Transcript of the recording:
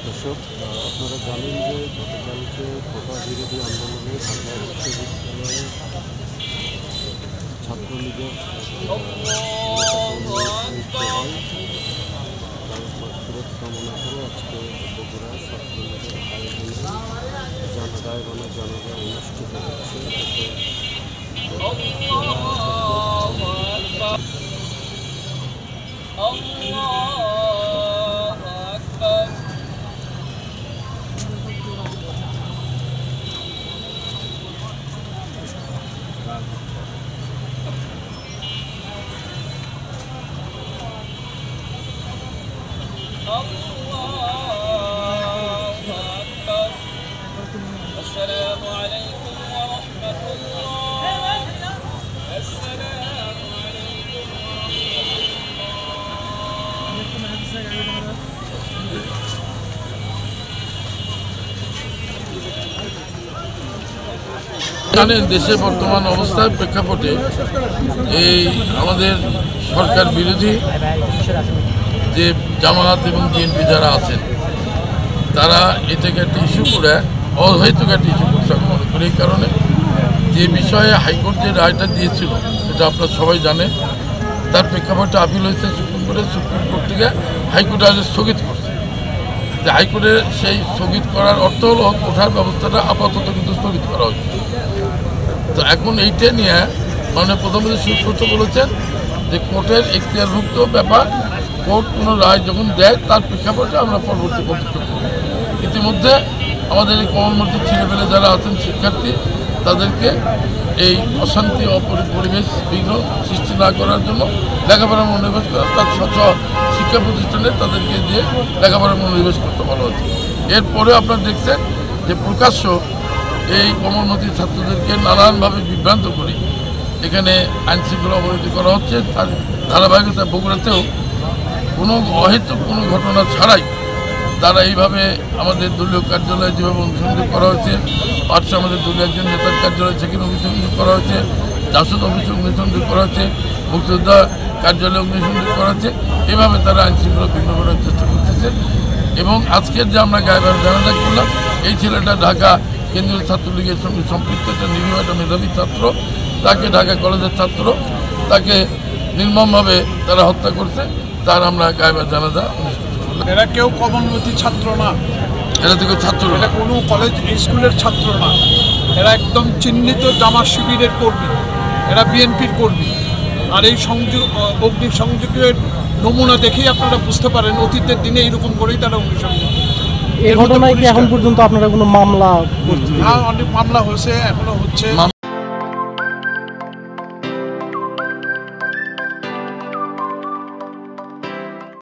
দর্শক, আপনারা জানেন যে গতকালকে কোটা বিরোধী আন্দোলনে ঢাকা বিশ্ববিদ্যালয়ে ছাত্রলীগের ফেরত কামনা করে আজকে বগুড়ায় ছাত্রলীগের আয়োজনে জানাজায় জানাজা অনুষ্ঠিত হচ্ছে। السلام عليكم ورحمة الله. السلام عليكم জানেন দেশে বর্তমান অবস্থার প্রেক্ষাপটে এই আমাদের সরকার বিরোধী যে জামায়াত এবং বিএনপি যারা আছেন তারা এটাকে একটা ইস্যু করে অহৈতুক একটা ইস্যু করছে আমি মনে করি। এই কারণে যে বিষয়ে হাইকোর্ট যে রায়টা দিয়েছিল এটা আপনারা সবাই জানেন, তার প্রেক্ষাপটে আপিল হয়েছে সুপ্রিম কোর্টে। সুপ্রিম কোর্ট থেকে হাইকোর্টে আজ স্থগিত করছে। যে হাইকোর্টের সেই স্থগিত করার অর্থ হলো কোঠার ব্যবস্থাটা আপাতত কিন্তু স্থগিত করা হচ্ছে। তো এখন এইটা নিয়ে মাননীয় প্রধানমন্ত্রী সুস্পষ্ট বলেছেন যে কোর্টের এখতিয়ারভুক্ত ব্যাপার, কোর্ট কোনো রায় যখন দেয় তার প্রেক্ষাপটে আমরা পরবর্তী পদক্ষেপ করব। ইতিমধ্যে আমাদের এই কমলমতি ছেলেপেলে যারা আছেন শিক্ষার্থী, তাদেরকে এই অশান্তি পরিবেশ বিঘ্ন সৃষ্টি না করার জন্য লেখাপড়ার মনোনিবেশ করা, তার স্বচ্ছ শিক্ষা প্রতিষ্ঠানে তাদেরকে দিয়ে লেখাপড়ার মনোনিবেশ করতে বলা হচ্ছে। এরপরে আপনারা দেখছেন যে প্রকাশ্য এই কমলমতি ছাত্রদেরকে নানানভাবে বিভ্রান্ত করে এখানে আইনশৃঙ্খলা অবনতি করা হচ্ছে। তার ধারাবাহিকতা বগুড়াতেও কোনো অহেতুক কোনো ঘটনা ছাড়াই তারা এইভাবে আমাদের দলীয় কার্যালয়ে যেভাবে অনুসন্ধান করা হয়েছে, পার্শ্বে আমাদের দলীয় একজন নেতার কার্যালয়ে সেখানে অনুসন্ধান করা হয়েছে, জাসদ অফিসে অনুসন্ধান করা হয়েছে, মুক্তিযোদ্ধা কার্যালয়ে অনুসন্ধান করা হয়েছে, এভাবে তারা আইনশৃঙ্খলা বিঘ্ন করার চেষ্টা করতেছে। এবং আজকের যে আমরা গায়েবাড়ি জানাজা করলাম, এই ছেলেটা ঢাকা কেন্দ্রীয় ছাত্রলীগের সঙ্গে সম্পৃক্ত একটা নিরীহ একটা মেধাবী ছাত্র, তাকে ঢাকা কলেজের ছাত্র, তাকে নির্মমভাবে তারা হত্যা করছে, তার আমরা গায়েবাড়ি জানাজা অনুষ্ঠিত করলাম। এরা কেউ কমলমতি ছাত্র না, এরা থেকে ছাত্র, এটা কোনো কলেজ স্কুলের ছাত্র না, এরা একদম চিহ্নিত জামাত শিবিরের কর্মী, এরা বিএনপির কর্মী। আর এই অগ্নি সংযোগের নমুনা দেখেই আপনারা বুঝতে পারেন অতীতের দিনে এইরকম করেই তারা অগ্নিসংযোগ। এই ঘটনায় কি এখন পর্যন্ত আপনারা কোনো মামলা? হ্যাঁ, অনেক মামলা হয়েছে, এখনো হচ্ছে।